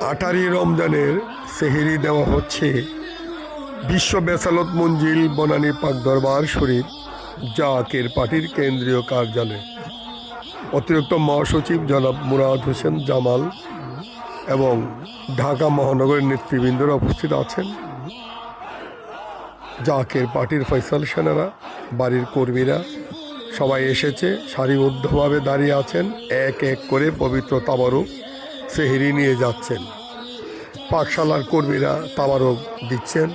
আটারি রমজানের সেহরি দেওয়া হচ্ছে বিশ্ব বেসালত মঞ্জিল বনানী পাক দরবার শরীফ জাকের পার্টির কেন্দ্রীয় কার্যালয়ে। অতিরিক্ত মহাসচিব জনাব মুরাদ হোসেন জামাল এবং ঢাকা মহানগরের নেতৃবৃন্দরা উপস্থিত আছেন। জাকের পার্টির ফয়সাল সেনারা, বাড়ির কর্মীরা সবাই এসেছে, সারিবদ্ধভাবে দাঁড়িয়ে আছেন। এক এক করে পবিত্র তাবারক সেহরি নিয়ে যাচ্ছেন। পাকশালার কর্মীরা তাবারক দিচ্ছেন।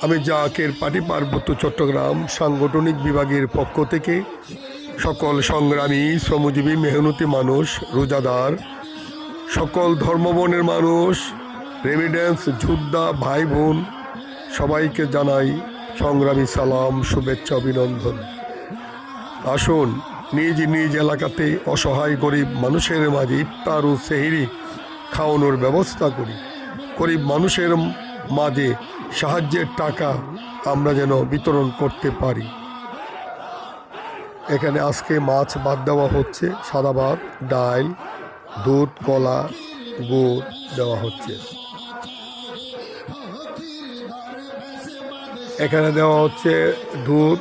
আমি জাকের পার্টি পার্বত্য চট্টগ্রাম সাংগঠনিক বিভাগের পক্ষ থেকে সকল সংগ্রামী, শ্রমজীবী, মেহনতি মানুষ, রোজাদার, সকল ধর্মবর্ণের মানুষ, রেমিডেন্স যোদ্ধা ভাই বোন সবাইকে জানাই সংগ্রামী সালাম, শুভেচ্ছা, অভিনন্দন। আসুন নিজ নিজ এলাকাতে অসহায় গরিব মানুষের মাঝে ইফতার ও সেহরি খাওয়ানোর ব্যবস্থা করি। গরিব মানুষের মাঝে সাহায্যের টাকা আমরা যেন বিতরণ করতে পারি। এখানে আজকে মাছ ভাত দেওয়া হচ্ছে, সাদা ভাত, ডাল, দুধ, কলা, গুড় দেওয়া হচ্ছে। এখানে দেওয়া হচ্ছে দুধ,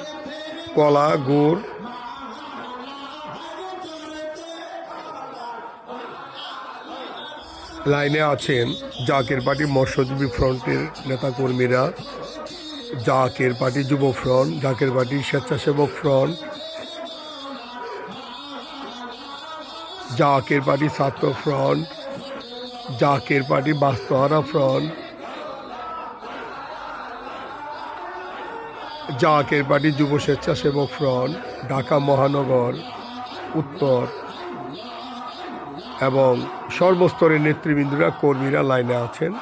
কলা, গুড়। লাইনে আছেন জাকের পার্টি মৎস্যজীবী ফ্রন্টের নেতাকর্মীরা, জাকের পার্টি যুব ফ্রন্ট, জাকের পার্টি স্বেচ্ছাসেবক ফ্রন্ট, জাকের পার্টি ছাত্র ফ্রন্ট, জাকের পার্টি বাস্তুহারা ফ্রন্ট, জাকের পার্টি যুব স্বেচ্ছাসেবক ফ্রন্ট, ঢাকা মহানগর উত্তর এবং সর্বস্তরের নেতৃবৃন্দরা, কর্মীরা লাইনে আছেন।